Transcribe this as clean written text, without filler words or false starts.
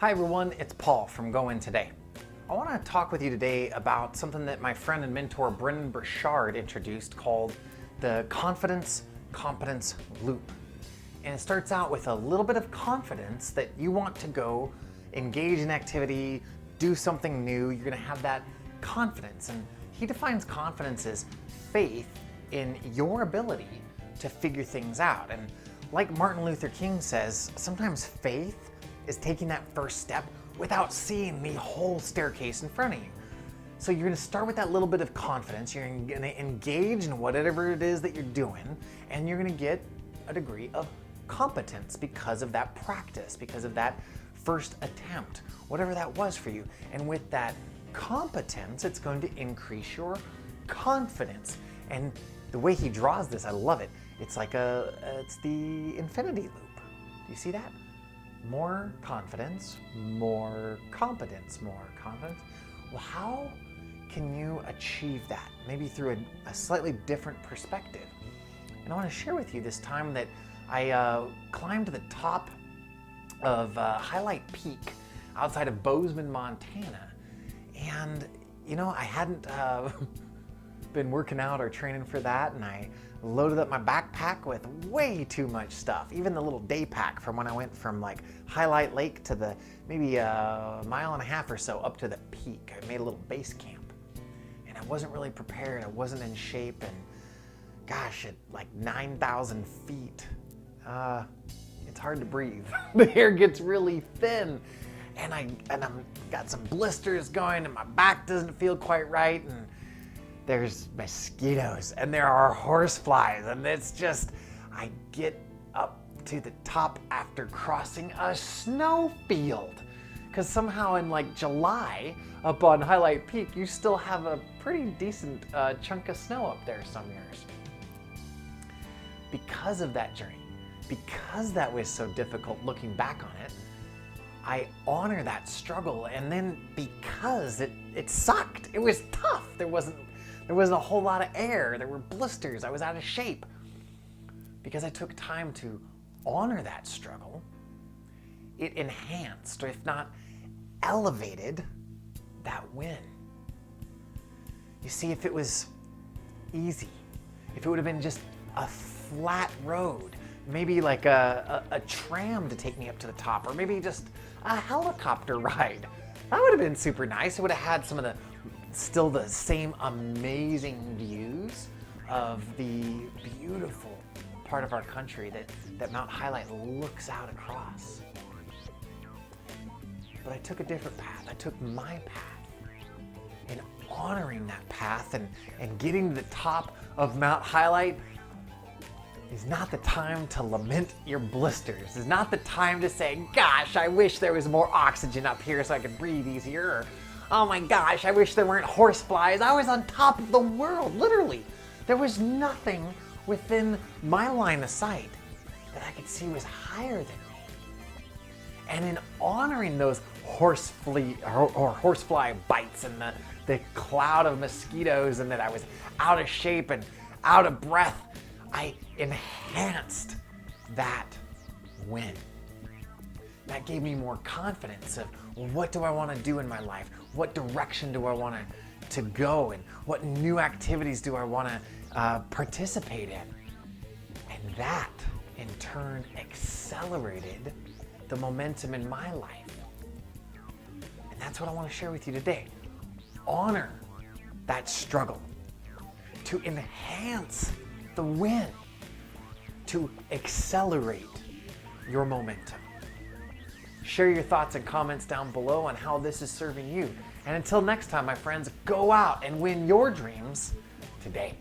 Hi everyone, it's Paul from GoWin.Today. I want to talk with you today about something that my friend and mentor Brendon Burchard introduced called the Competence Loop. And it starts out with a little bit of confidence that you want to go engage in activity, do something new. You're going to have that confidence. And he defines confidence as faith in your ability to figure things out. And like Martin Luther King says, sometimes faith is taking that first step without seeing the whole staircase in front of you. So you're going to start with that little bit of confidence. You're going to engage in whatever it is that you're doing, and you're going to get a degree of competence because of that practice, because of that first attempt, whatever that was for you. And with that competence, it's going to increase your confidence. And the way he draws this, I love it. It's like it's the infinity loop. Do you see that? More confidence, more competence, more confidence. Well, how can you achieve that? Maybe through a slightly different perspective. And I want to share with you this time that I climbed to the top of Highlight Peak outside of Bozeman, Montana. And, you know, I hadn't been working out or training for that, and I loaded up my backpack with way too much stuff. Even the little day pack from when I went from like Highlight Lake to the maybe a mile and a half or so up to the peak. I made a little base camp, and I wasn't really prepared. I wasn't in shape, and gosh, at like 9,000 feet, it's hard to breathe. The air gets really thin, and I'm got some blisters going, and my back doesn't feel quite right, and there's mosquitoes and there are horseflies, and it's just, I get up to the top after crossing a snowfield. Because somehow in like July up on Highlight Peak, you still have a pretty decent chunk of snow up there some years. Because of that journey, because that was so difficult looking back on it, I honor that struggle. And then because it sucked, it was tough. There wasn't a whole lot of air. There were blisters. I was out of shape. Because I took time to honor that struggle, it enhanced, or if not elevated, that win. You see, if it was easy, if it would have been just a flat road, maybe like a tram to take me up to the top, or maybe just a helicopter ride, that would have been super nice. It would have had some of still the same amazing views of the beautiful part of our country that Mount Highlight looks out across. But I took a different path. I took my path. And honoring that path and getting to the top of Mount Highlight is not the time to lament your blisters. It's not the time to say, gosh, I wish there was more oxygen up here so I could breathe easier. Or, oh my gosh, I wish there weren't horseflies. I was on top of the world, literally. There was nothing within my line of sight that I could see was higher than me. And in honoring those horsefly bites and the cloud of mosquitoes, and that I was out of shape and out of breath, I enhanced that win. That gave me more confidence of, what do I want to do in my life? What direction do I want to go? And what new activities do I want to participate in? And that, in turn, accelerated the momentum in my life. And that's what I want to share with you today. Honor that struggle to enhance the win, to accelerate your momentum. Share your thoughts and comments down below on how this is serving you. And until next time, my friends, go out and win your dreams today.